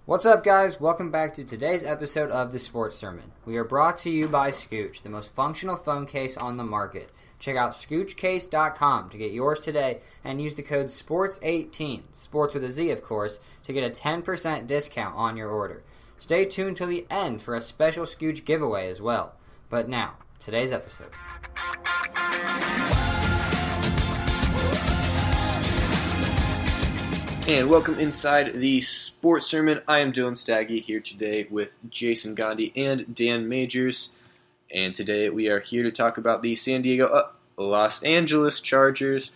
What's up, guys? Welcome back to today's episode of The Sports Sermon. We are brought to you by Scooch, the most functional phone case on the market. Check out ScoochCase.com to get yours today and use the code SPORTS18, sports with a Z, of course, to get a 10% discount on your order. Stay tuned till the end for a special Scooch giveaway as well. But now, today's episode. And welcome inside the Sports Sermon. I am Dylan Staggy here today with Jason Gandhi and Dan Majors. And today we are here to talk about the Los Angeles Chargers.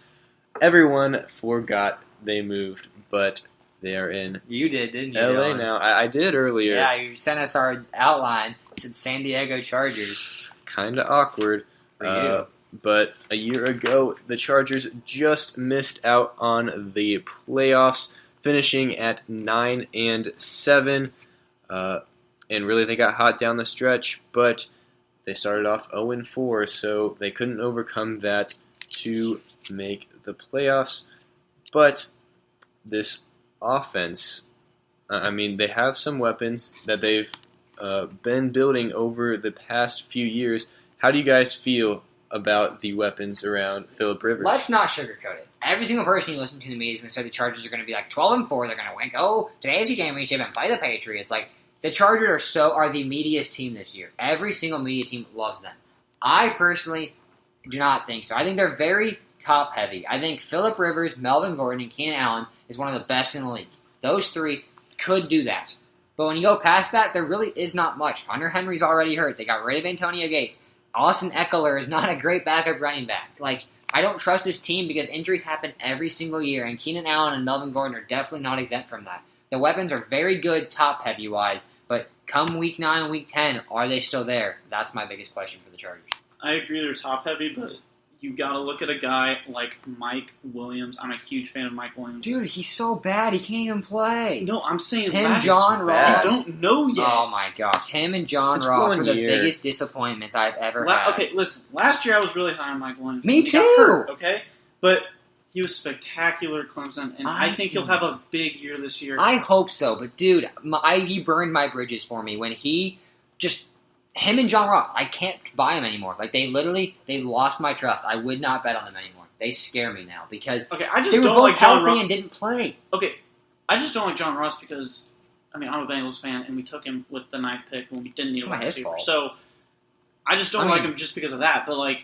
Everyone forgot they moved, but they are in You did, didn't you? LA Dylan? now. I did earlier. Yeah, you sent us our outline. It said San Diego Chargers. Kind of awkward. For you. But a year ago, the Chargers just missed out on the playoffs, finishing at 9-7. And really, they got hot down the stretch, but they started off 0-4, so they couldn't overcome that to make the playoffs. But this offense, they have some weapons that they've been building over the past few years. How do you guys feel about the weapons around Phillip Rivers? Let's not sugarcoat it. Every single person you listen to in the media is going to say the Chargers are going to be like 12-4. They're going to win. Go to the AFC Championship and play the Patriots. Like, the Chargers are the media's team this year. Every single media team loves them. I personally do not think so. I think they're very top heavy. I think Phillip Rivers, Melvin Gordon, and Keenan Allen is one of the best in the league. Those three could do that. But when you go past that, there really is not much. Hunter Henry's already hurt. They got rid of Antonio Gates. Austin Eckler is not a great backup running back. Like, I don't trust this team because injuries happen every single year, and Keenan Allen and Melvin Gordon are definitely not exempt from that. The weapons are very good top-heavy wise, but come Week 9, Week 10, are they still there? That's my biggest question for the Chargers. I agree they're top-heavy, but you got to look at a guy like Mike Williams. I'm a huge fan of Mike Williams. Dude, he's so bad, he can't even play. No, I'm saying Him, John Ross. I don't know yet. Oh my gosh, him and John It's Ross 1 were the year. biggest disappointments I've ever had. Okay, listen. Last year I was really high on Mike Williams. Me He got too. hurt, okay? But he was spectacular at Clemson, and I think he'll have a big year this year. I hope so, but dude, he burned my bridges for me when him and John Ross, I can't buy him anymore. Like, they lost my trust. I would not bet on them anymore. They scare me now because I just they were don't both like John healthy Ross. and didn't play. Okay, I just don't like John Ross because, I'm a Bengals fan, and we took him with the 9th pick when we didn't need a It's not wide his receiver. fault. So, I just don't like him just because of that. But, like,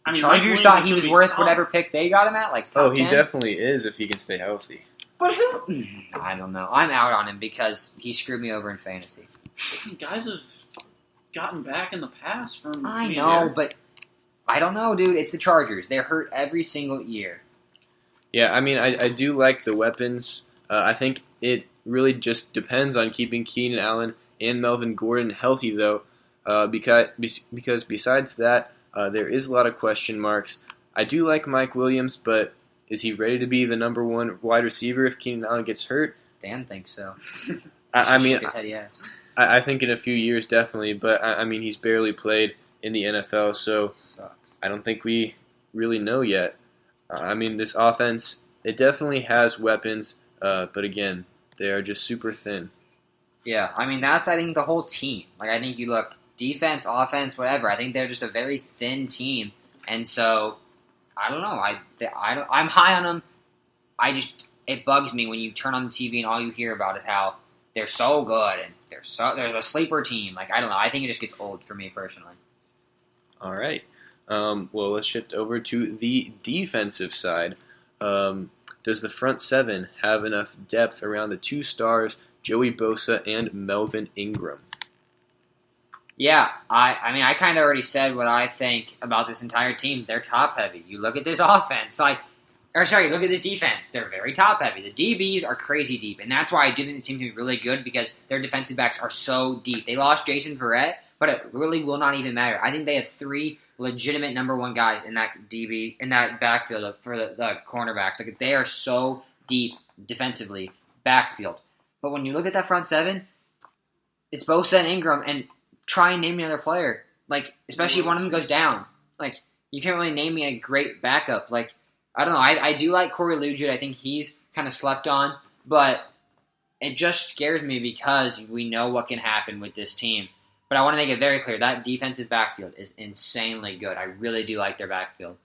Mike Chargers Williams thought is he gonna was be worth solid. whatever pick they got him at. Like, top Oh, he 10. definitely is if he can stay healthy. But who? I don't know. I'm out on him because he screwed me over in fantasy. Guys have gotten back in the past from. I being know, there. but I don't know, dude. It's the Chargers. They're hurt every single year. Yeah, I do like the weapons. I think it really just depends on keeping Keenan Allen and Melvin Gordon healthy, though, because besides that, there is a lot of question marks. I do like Mike Williams, but is he ready to be the number one wide receiver if Keenan Allen gets hurt? Dan thinks so. I Shook his head yes. I think in a few years, definitely, but he's barely played in the NFL, so Sucks. I I don't think we really know yet. This offense, it definitely has weapons, but again, they are just super thin. Yeah, that's, I think, the whole team. Like, I think you look defense, offense, whatever. I think they're just a very thin team. And so, I don't know. I'm high on them. It bugs me when you turn on the TV and all you hear about is how they're so good and there's a sleeper team. Like, I don't know. I think it just gets old for me personally. All right. Well, let's shift over to the defensive side. Does the front seven have enough depth around the two stars, Joey Bosa and Melvin Ingram? Yeah, I kind of already said what I think about this entire team. They're top heavy. You look at this offense, look at this defense. They're very top heavy. The DBs are crazy deep, and that's why I do think this team can be really good because their defensive backs are so deep. They lost Jason Verrett, but it really will not even matter. I think they have 3 legitimate number 1 guys in that backfield for the cornerbacks. Like, they are so deep defensively backfield. But when you look at that front seven, it's Bosa and Ingram, and try and name me another player. Like, especially if one of them goes down. Like, you can't really name me a great backup. Like, I don't know. I do like Corey Lugic. I think he's kind of slept on. But it just scares me because we know what can happen with this team. But I want to make it very clear that defensive backfield is insanely good. I really do like their backfield.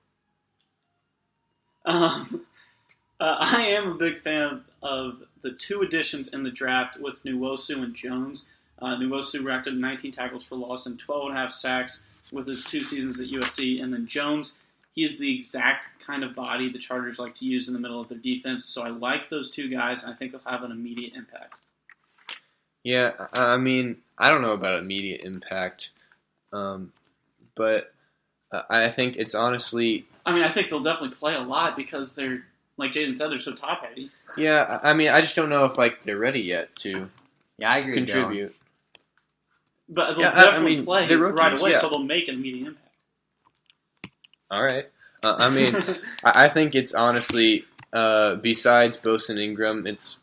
I am a big fan of the two additions in the draft with Nwosu and Jones. Nwosu racked up 19 tackles for loss and 12.5 sacks with his 2 seasons at USC. And then Jones, he is the exact kind of body the Chargers like to use in the middle of their defense. So I like those two guys, and I think they'll have an immediate impact. Yeah, I mean, I don't know about immediate impact, but I think it's honestly... I mean, I think they'll definitely play a lot because they're, like Jason said, they're so top-heavy. Yeah, I mean, I just don't know if they're ready yet to I agree contribute. With but they'll definitely play rookies, right away, yeah. so they'll make an immediate impact. All right. I mean, I think it's honestly, besides Bosa Ingram, it's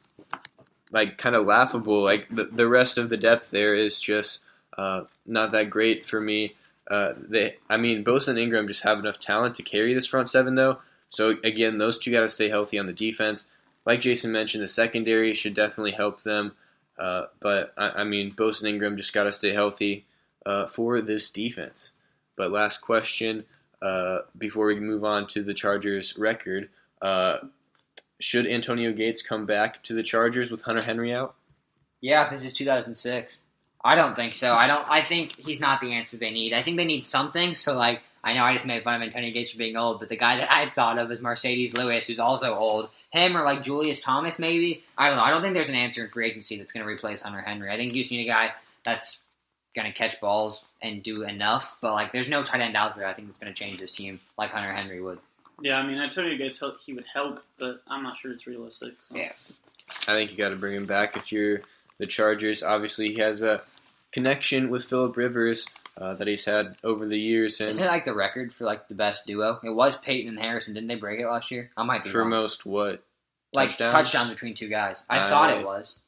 kind of laughable. The rest of the depth there is just not that great for me. Bosa and Ingram just have enough talent to carry this front seven, though. So, again, those two got to stay healthy on the defense. Like Jason mentioned, the secondary should definitely help them. But Bosa and Ingram just got to stay healthy for this defense. But last question, before we move on to the Chargers' record, should Antonio Gates come back to the Chargers with Hunter Henry out? Yeah, this is 2006. I don't think so. I think he's not the answer they need. I think they need something. So, I know I just made fun of Antonio Gates for being old, but the guy that I thought of is Mercedes Lewis, who's also old. Him or Julius Thomas, maybe. I don't know. I don't think there's an answer in free agency that's going to replace Hunter Henry. I think you just need a guy that's going to catch balls and do enough. But there's no tight end out there I think that's going to change this team like Hunter Henry would. Yeah, Antonio Gates, he would help, but I'm not sure it's realistic. So. Yeah. I think you got to bring him back if you're the Chargers. Obviously, he has a connection with Phillip Rivers that he's had over the years. And isn't it the record for the best duo? It was Peyton and Harrison. Didn't they break it last year? I might be for wrong. most what? Touchdowns between two guys. I thought it was.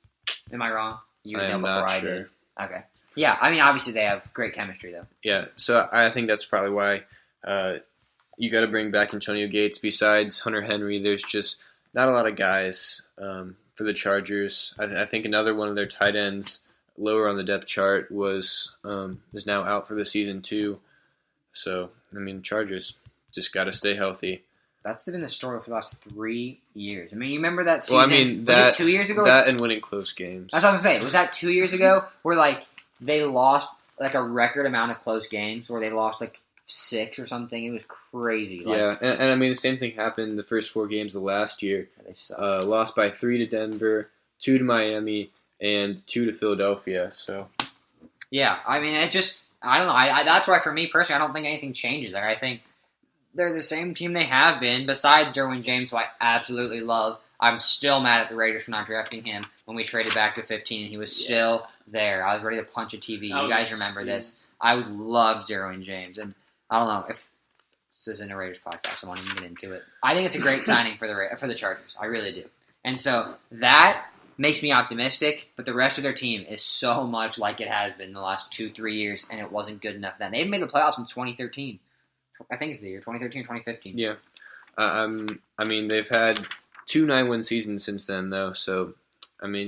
Am I wrong? You would know before I did. Okay. Yeah, obviously they have great chemistry, though. Yeah, so I think that's probably why you got to bring back Antonio Gates. Besides Hunter Henry, there's just not a lot of guys for the Chargers. I think another one of their tight ends lower on the depth chart is now out for the season too. So, Chargers just got to stay healthy. That's been the story for the last 3 years. You remember that season? Well, was it 2 years ago? That and winning close games. That's what I was going to say. Was that 2 years ago where, they lost, a record amount of close games where they lost, 6 or something? It was crazy. Yeah, and the same thing happened the first 4 games of last year. They sucked. Lost by 3 to Denver, 2 to Miami, and 2 to Philadelphia. So, yeah, I don't know. That's why, for me personally, I don't think anything changes there. I think they're the same team they have been, besides Derwin James, who I absolutely love. I'm still mad at the Raiders for not drafting him when we traded back to 15, and he was still there. I was ready to punch a TV. You guys remember this. I would love Derwin James, and I don't know if this isn't a Raiders podcast. I want to get into it. I think it's a great signing for the Chargers. I really do. And so that makes me optimistic, but the rest of their team is so much like it has been the last 2-3 years, and it wasn't good enough then. They've made the playoffs in 2013. I think it's the year 2013 or 2015. Yeah. They've had 2 9-win seasons since then, though. So,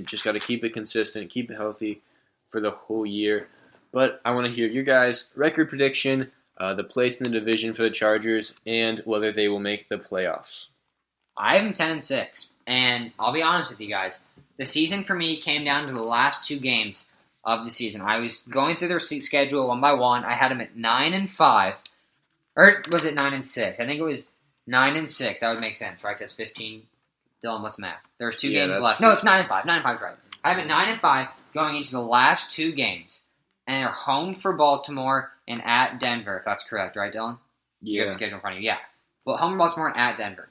just got to keep it consistent, keep it healthy for the whole year. But I want to hear your guys' record prediction, the place in the division for the Chargers, and whether they will make the playoffs. I have them 10-6, and I'll be honest with you guys. The season for me came down to the last 2 games of the season. I was going through their schedule one by one. I had them at 9-5. Or was it 9-6? I think it was 9-6. That would make sense, right? That's 15. Dylan, what's math? There's 2 games left. No, it's 9-5. 9-5 is right. I have it 9-5 going into the last 2 games. And they're home for Baltimore and at Denver, if that's correct, right, Dylan? Yeah. You have the schedule in front of you. Yeah. Well, home for Baltimore and at Denver.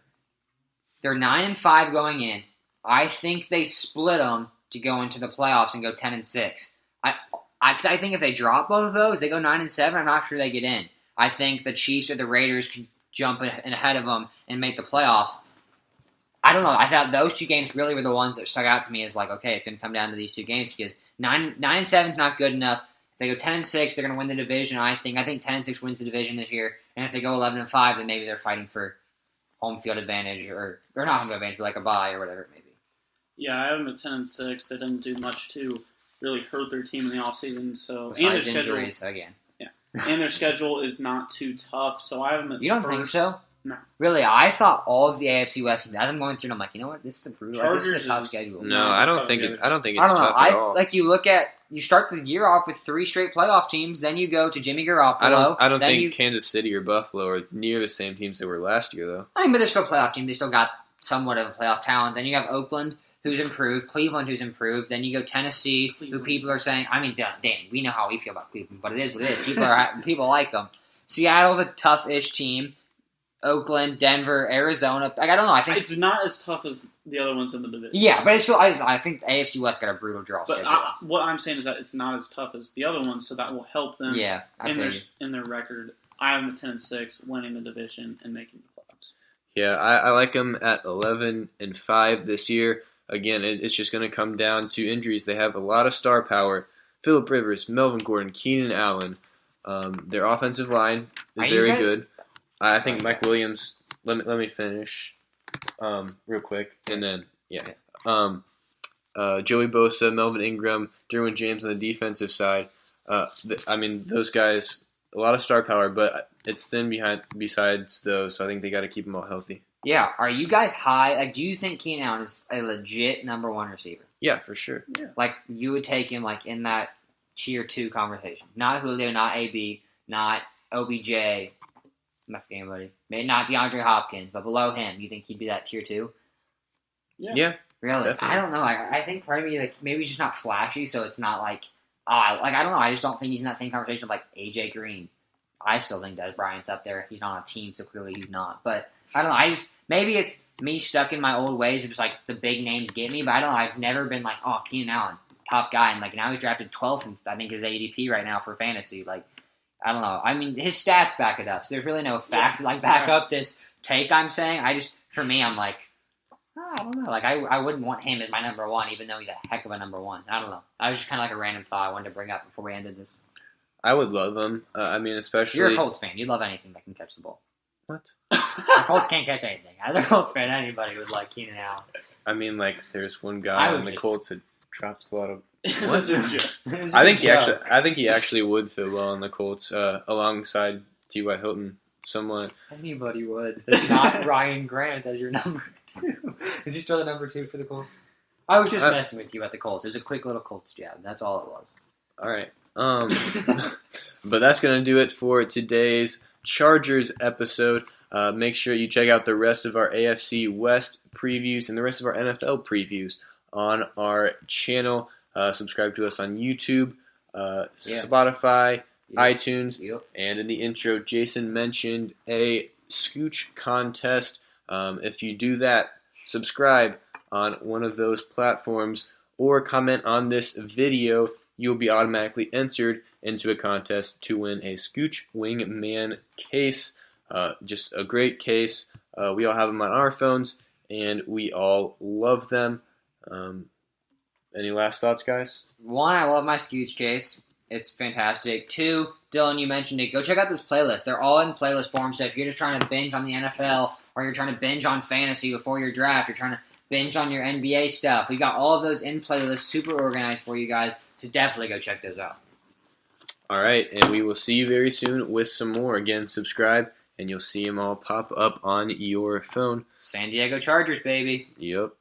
They're 9-5 going in. I think they split them to go into the playoffs and go 10-6. I think if they drop both of those, they go 9-7. I'm not sure they get in. I think the Chiefs or the Raiders can jump in ahead of them and make the playoffs. I don't know. I thought those 2 games really were the ones that stuck out to me as okay, it's going to come down to these 2 games because 9-7 is not good enough. If they go 10-6, they're going to win the division. I think 10-6 wins the division this year. And if they go 11-5, then maybe they're fighting for home field advantage or not home field advantage, but a bye or whatever it may be. Yeah, I have them at 10-6. They didn't do much to really hurt their team in the offseason. So Besides injuries, again. And their schedule is not too tough. So I have them at You don't first. think so? No. Really, I thought all of the AFC West teams, as I'm going through, and I'm like, you know what? This is a brutal. Like, this is a Chargers tough is- schedule. No, I don't think it's I tough don't know. at all. Like you start the year off with 3 straight playoff teams, then you go to Jimmy Garoppolo. I don't then think Kansas City or Buffalo are near the same teams they were last year, though. I mean, but they're still playoff teams. They still got somewhat of a playoff talent. Then you have Oakland, who's improved, Cleveland, who's improved. Then you go Tennessee, who people are saying. I mean, Danny, we know how we feel about Cleveland, but it is what it is. People like them. Seattle's a tough-ish team. Oakland, Denver, Arizona. Like, I don't know. I think It's not as tough as the other ones in the division. yeah, but it's still. I think AFC West got a brutal draw But schedule. what I'm saying is that it's not as tough as the other ones, so that will help them Yeah, I in feel their you. in their record. I have them at 10-6, winning the division and making the playoffs. Yeah, I like them at 11-5 this year. Again, it's just going to come down to injuries. They have a lot of star power. Phillip Rivers, Melvin Gordon, Keenan Allen. Their offensive line is Are you very guys- good. I think Mike Williams. Let me finish real quick, and then Joey Bosa, Melvin Ingram, Derwin James on the defensive side. Those guys, a lot of star power, but it's thin besides those. So I think they got to keep them all healthy. Yeah, are you guys high? Like, do you think Keenan Allen is a legit number 1 receiver? Yeah, for sure. Like, you would take him like in that tier 2 conversation. Not Julio, not AB, not OBJ. I'm not forgetting anybody. Maybe not DeAndre Hopkins, but below him, you think he'd be that tier 2? Yeah. Really? Definitely. I don't know. I think part of me, like, maybe he's just not flashy, so it's not like, I don't know. I just don't think he's in that same conversation of like AJ Green. I still think Des Bryant's up there. He's not on a team, so clearly he's not. But I don't know. Maybe it's me stuck in my old ways of just like the big names get me, but I don't know. I've never been like, oh, Keenan Allen, top guy, and like now he's drafted 12th, and I think his ADP right now for fantasy. Like, I don't know. I mean, his stats back it up, so there's really no facts that like back up this take I'm saying. For me, I'm like, I don't know. Like, I wouldn't want him as my number 1, even though he's a heck of a number 1. I don't know. I was just kind of like a random thought I wanted to bring up before we ended this. I would love them. Especially You're a Colts fan. You love anything that can catch the ball. What? The Colts can't catch anything. As a Colts fan, anybody would like Keenan Allen. There's one I guy would on the be. Colts that drops a lot of. That's a joke. I think he actually would fit well on the Colts alongside T.Y. Hilton. Somewhat. Anybody would. It's not Ryan Grant as your number 2. Is he still the number 2 for the Colts? I was just messing with you about the Colts. It was a quick little Colts jab. That's all it was. All right. But that's going to do it for today's Chargers episode. Make sure you check out the rest of our AFC West previews and the rest of our NFL previews on our channel. Subscribe to us on YouTube, Spotify, iTunes, and in the intro, Jason mentioned a Scooch contest. If you do that, subscribe on one of those platforms or comment on this video, you'll be automatically entered into a contest to win a Scooch Wingman case. Just a great case. We all have them on our phones, and we all love them. Any last thoughts, guys? 1, I love my Scooch case. It's fantastic. 2, Dylan, you mentioned it. Go check out this playlist. They're all in playlist form, so if you're just trying to binge on the NFL or you're trying to binge on fantasy before your draft, you're trying to binge on your NBA stuff, we got all of those in playlists, super organized for you guys, so definitely go check those out. All right, and we will see you very soon with some more. Again, subscribe, and you'll see them all pop up on your phone. San Diego Chargers, baby. Yep.